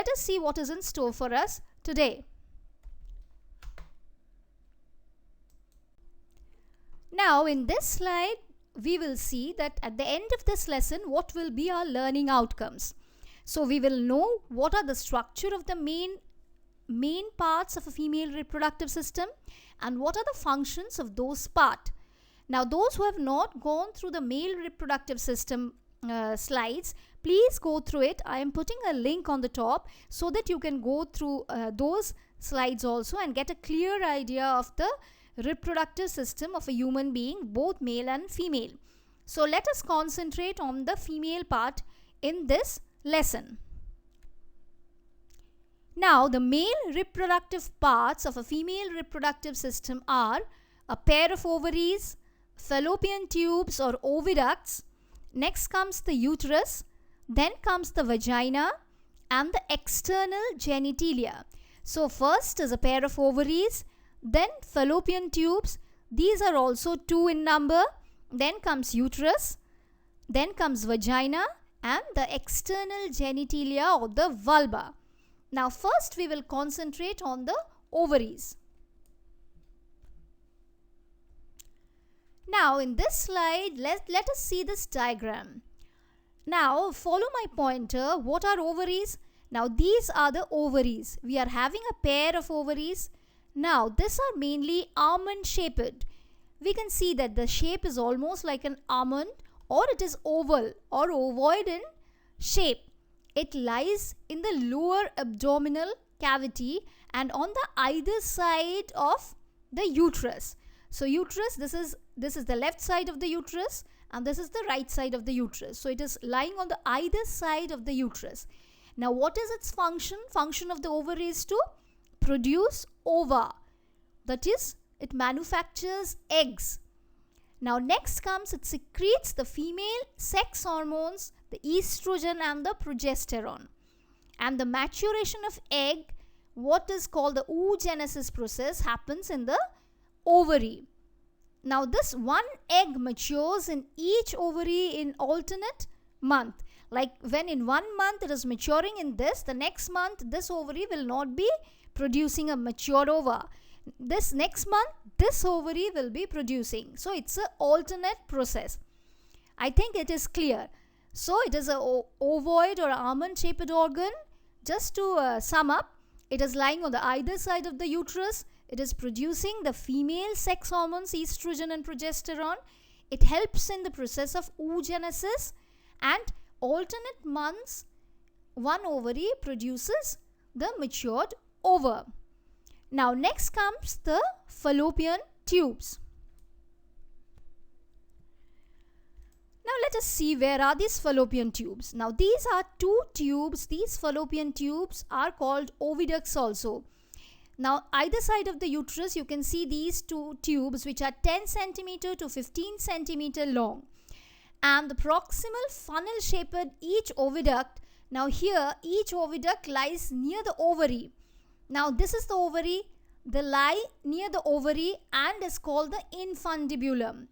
let us see what is in store for us today. Now in this slide, we will see that at the end of this lesson, what will be our learning outcomes. So we will know what are the structure of the main parts of a female reproductive system and what are the functions of those parts. Now those who have not gone through the male reproductive system slides, please go through it. I am putting a link on the top so that you can go through those slides also and get a clear idea of the reproductive system of a human being, both male and female. So let us concentrate on the female part in this lesson. Now the male reproductive parts of a female reproductive system are a pair of ovaries, fallopian tubes or oviducts. Next comes the uterus, then comes the vagina and the external genitalia. So first is a pair of ovaries, then fallopian tubes. These are also 2 in number. Then comes uterus, then comes vagina and the external genitalia or the vulva. Now first we will concentrate on the ovaries. Now in this slide, let us see this diagram. Now follow my pointer. What are ovaries? Now these are the ovaries. We are having a pair of ovaries. Now these are mainly almond shaped. We can see that the shape is almost like an almond, or it is oval or ovoid in shape. It lies in the lower abdominal cavity and on the either side of the uterus. So uterus, this is the left side of the uterus and this is the right side of the uterus. So it is lying on the either side of the uterus. Now what is its function? Function of the ovary is to produce ova. That is, it manufactures eggs. Now next comes, it secretes the female sex hormones, the estrogen and the progesterone. And the maturation of egg, what is called the oogenesis process, happens in the ovary. Now this one egg matures in each ovary in alternate month. Like when in 1 month it is maturing in this, the next month this ovary will not be producing a mature ova. This next month this ovary will be producing. So it's an alternate process. I think it is clear. So it is a ovoid or almond shaped organ. Just to sum up, it is lying on the either side of the uterus. It is producing the female sex hormones, estrogen and progesterone. It helps in the process of oogenesis, and alternate months one ovary produces the matured ova. Now next comes the fallopian tubes. Now let us see where are these fallopian tubes. Now these are 2 tubes. These fallopian tubes are called oviducts also. Now either side of the uterus you can see these 2 tubes which are 10 cm to 15 cm long. And the proximal funnel shaped each oviduct. Now here each oviduct lies near the ovary. Now this is the ovary. They lie near the ovary and is called the infundibulum.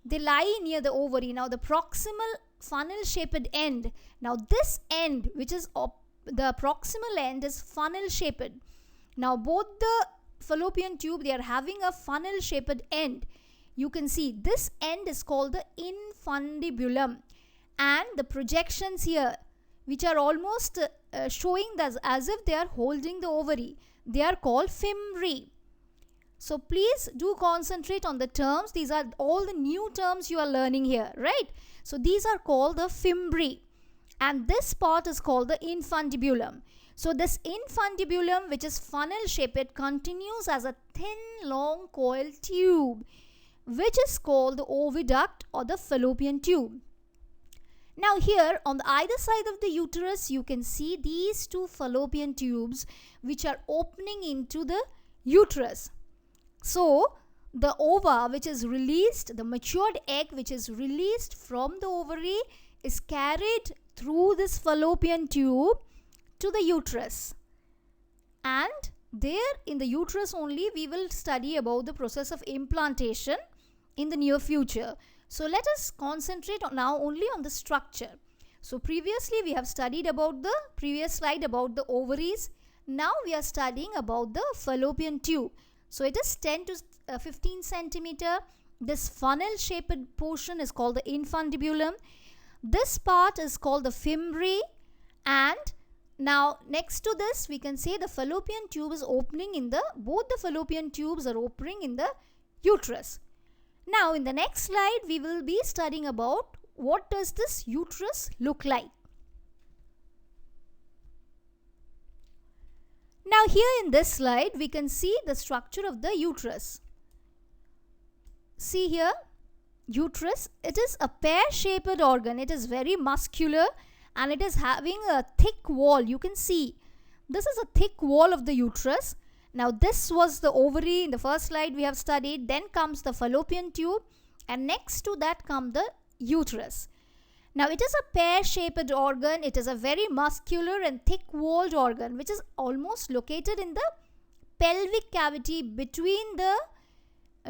They lie near the ovary. Now the proximal funnel shaped end. Now this end, which is the proximal end, is funnel shaped. Now both the fallopian tube, they are having a funnel shaped end. You can see this end is called the infundibulum, and the projections here, which are almost showing as if they are holding the ovary, they are called fimbriae. So please do concentrate on the terms. These are all the new terms you are learning here, right? So these are called the fimbriae, and this part is called the infundibulum. So this infundibulum, which is funnel shaped, continues as a thin long coiled tube, which is called the oviduct or the fallopian tube. Now here on the either side of the uterus you can see these 2 fallopian tubes which are opening into the uterus. So the ova which is released, the matured egg which is released from the ovary, is carried through this fallopian tube to the uterus. And there in the uterus only we will study about the process of implantation in the near future. So let us concentrate now only on the structure. So previously we have studied about the previous slide about the ovaries. Now we are studying about the fallopian tube. So it is 10 to 15 centimeter. This funnel shaped portion is called the infundibulum. This part is called the fimbriae, and now next to this we can say the fallopian tube is opening in the, both the fallopian tubes are opening in the uterus. Now in the next slide we will be studying about what does this uterus look like. Now here in this slide we can see the structure of the uterus. See here, uterus, it is a pear-shaped organ. It is very muscular and it is having a thick wall. You can see this is a thick wall of the uterus. Now this was the ovary in the first slide we have studied. Then comes the fallopian tube, and next to that comes the uterus. Now it is a pear-shaped organ. It is a very muscular and thick-walled organ which is almost located in the pelvic cavity between the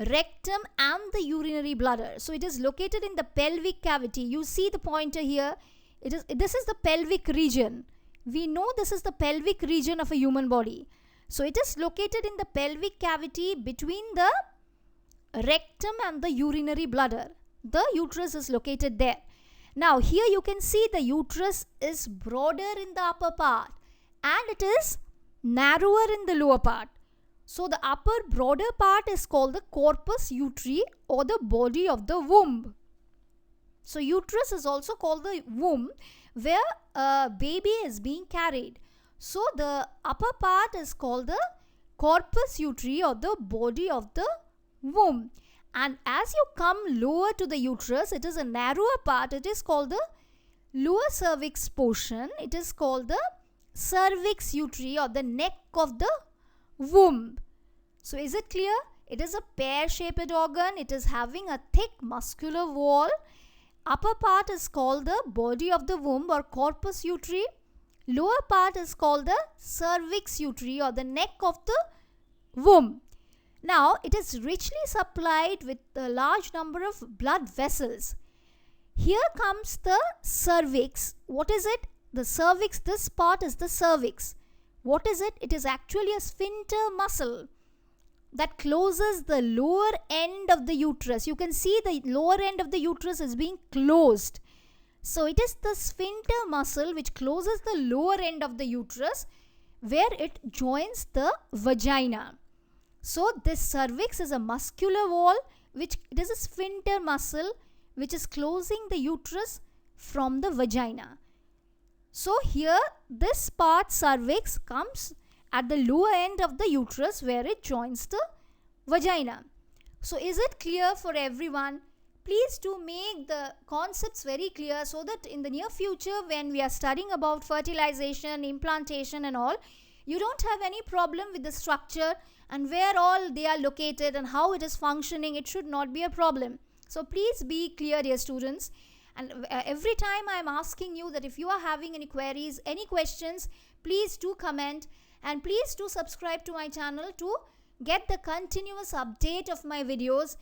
rectum and the urinary bladder. So it is located in the pelvic cavity. You see the pointer here. This is the pelvic region. We know this is the pelvic region of a human body. So it is located in the pelvic cavity between the rectum and the urinary bladder. The uterus is located there. Now here you can see the uterus is broader in the upper part and it is narrower in the lower part. So the upper broader part is called the corpus uteri or the body of the womb. So uterus is also called the womb where a baby is being carried. So the upper part is called the corpus uteri or the body of the womb. And as you come lower to the uterus, it is a narrower part. It is called the lower cervix portion. It is called the cervix uteri or the neck of the womb. So is it clear? It is a pear-shaped organ. It is having a thick muscular wall. Upper part is called the body of the womb or corpus uteri. Lower part is called the cervix uteri or the neck of the womb. Now it is richly supplied with a large number of blood vessels. Here comes the cervix. What is it? The cervix, this part is the cervix. What is it? It is actually a sphincter muscle that closes the lower end of the uterus. You can see the lower end of the uterus is being closed. So it is the sphincter muscle which closes the lower end of the uterus where it joins the vagina. So this cervix is a muscular wall which it is a sphincter muscle which is closing the uterus from the vagina. So here this part cervix comes at the lower end of the uterus where it joins the vagina. So is it clear for everyone? Please do make the concepts very clear so that in the near future when we are studying about fertilization, implantation and all, you don't have any problem with the structure and where all they are located and how it is functioning. It should not be a problem. So please be clear, dear students. And every time I am asking you that if you are having any queries, any questions, please do comment and please do subscribe to my channel to get the continuous update of my videos,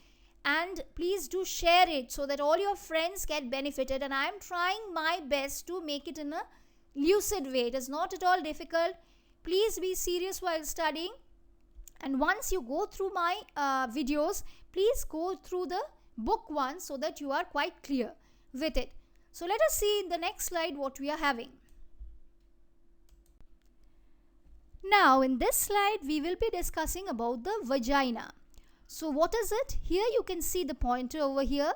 and please do share it so that all your friends get benefited. And I am trying my best to make it in a lucid way. It is not at all difficult. Please be serious while studying, and once you go through my videos, please go through the book once so that you are quite clear with it. So let us see in the next slide what we are having. Now in this slide we will be discussing about the vagina. So what is it? Here you can see the pointer over here.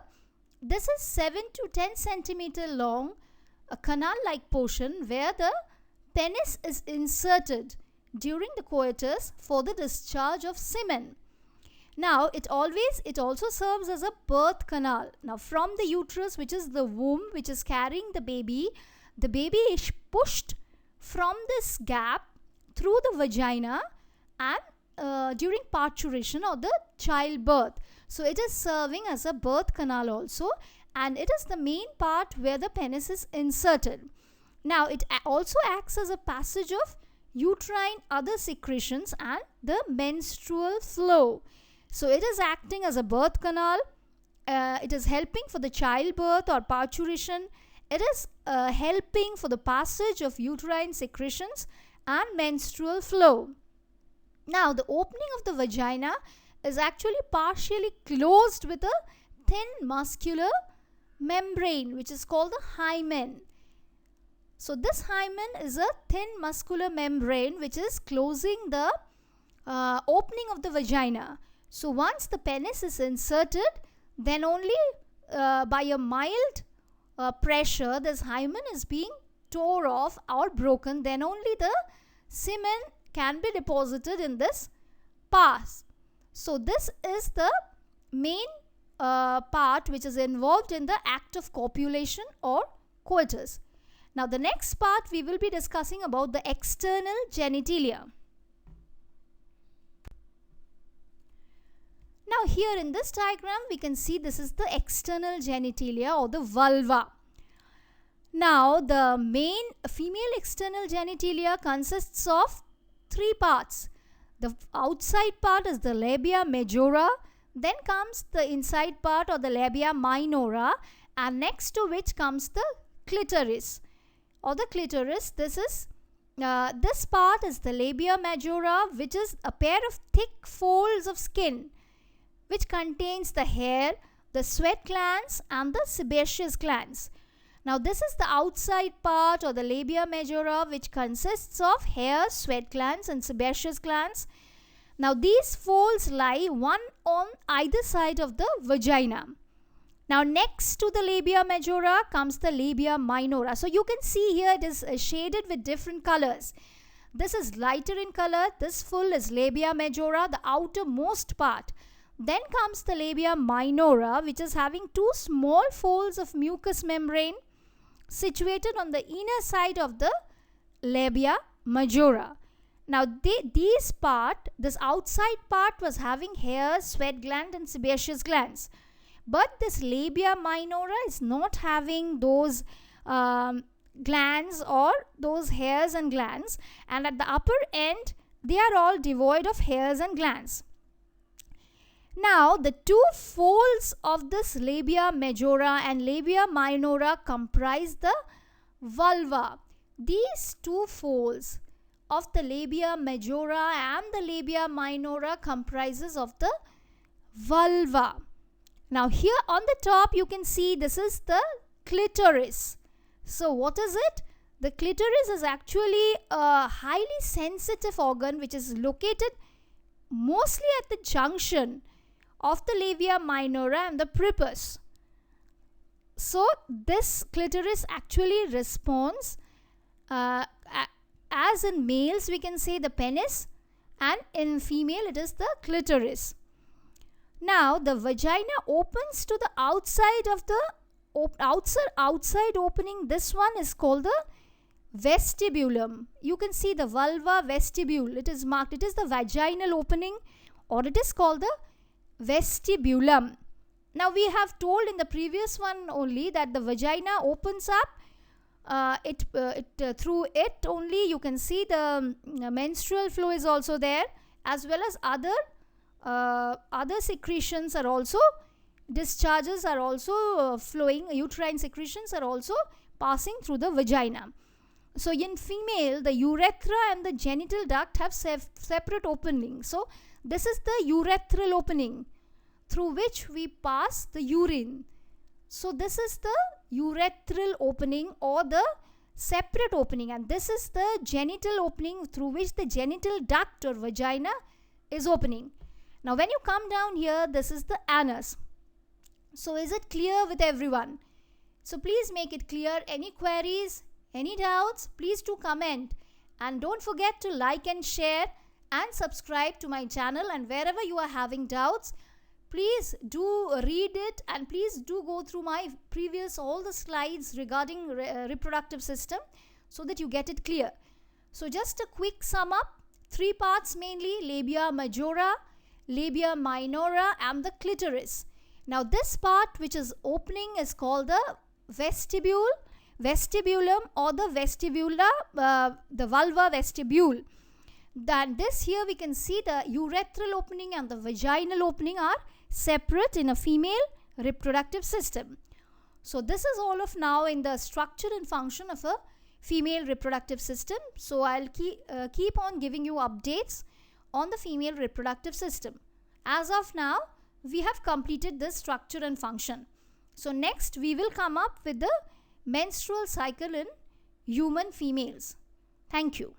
This is 7 to 10 centimeter long, a canal-like portion where the penis is inserted during the coitus for the discharge of semen. Now it also serves as a birth canal. Now from the uterus, which is the womb which is carrying the baby is pushed from this gap through the vagina and during parturition or the childbirth. So it is serving as a birth canal also, and it is the main part where the penis is inserted. Now it also acts as a passage of uterine other secretions and the menstrual flow. So it is acting as a birth canal. It is helping for the childbirth or parturition. It is helping for the passage of uterine secretions and menstrual flow. Now, the opening of the vagina is actually partially closed with a thin muscular membrane, which is called the hymen. So, this hymen is a thin muscular membrane which is closing the opening of the vagina. So, once the penis is inserted, then only by a mild pressure, this hymen is being tore off or broken, then only the semen can be deposited in this pass. So this is the main part which is involved in the act of copulation or coitus. Now the next part we will be discussing about the external genitalia. Now here in this diagram we can see this is the external genitalia or the vulva. Now the main female external genitalia consists of three parts. The outside part is the labia majora, then comes the inside part or the labia minora, and next to which comes the clitoris or the clitoris. This part is the labia majora, which is a pair of thick folds of skin which contains the hair, the sweat glands and the sebaceous glands. Now this is the outside part or the labia majora, which consists of hair, sweat glands and sebaceous glands. Now these folds lie one on either side of the vagina. Now next to the labia majora comes the labia minora. So you can see here it is shaded with different colors. This is lighter in color. This full is labia majora, the outermost part. Then comes the labia minora, which is having two small folds of mucous membrane situated on the inner side of the labia majora. Now this outside part was having hair, sweat gland and sebaceous glands. But this labia minora is not having those glands or those hairs and glands, and at the upper end they are all devoid of hairs and glands. Now the two folds of this labia majora and labia minora comprise the vulva. These two folds of the labia majora and the labia minora comprises of the vulva. Now here on the top you can see this is the clitoris. So what is it? The clitoris is actually a highly sensitive organ which is located mostly at the junction of the labia minora and the prepuce. So this clitoris actually responds, as in males we can say the penis, and in female it is the clitoris. Now the vagina opens to the outside of the outside opening. This one is called the vestibulum. You can see the vulva vestibule. It is marked. It is the vaginal opening, or it is called the vestibulum. Now we have told in the previous one only that the vagina opens up. Through it only you can see the menstrual flow is also there, as well as other secretions are also, discharges are also flowing, uterine secretions are also passing through the vagina. So in female the urethra and the genital duct have separate openings. So this is the urethral opening through which we pass the urine. So this is the urethral opening or the separate opening, and this is the genital opening through which the genital duct or vagina is opening. Now when you come down here, this is the anus. So is it clear with everyone? So please make it clear. Any queries, any doubts, please do comment, and don't forget to like and share and subscribe to my channel. And wherever you are having doubts, please do read it, and please do go through my previous all the slides regarding reproductive system so that you get it clear. So just a quick sum up. Three parts mainly: labia majora, labia minora and the clitoris. Now this part which is opening is called the vestibulum or the vestibula, the vulva vestibule. Then this here we can see the urethral opening and the vaginal opening are separate in a female reproductive system. So this is all of now in the structure and function of a female reproductive system. So I'll keep on giving you updates on the female reproductive system. As of now, we have completed this structure and function. So next we will come up with the menstrual cycle in human females. Thank you.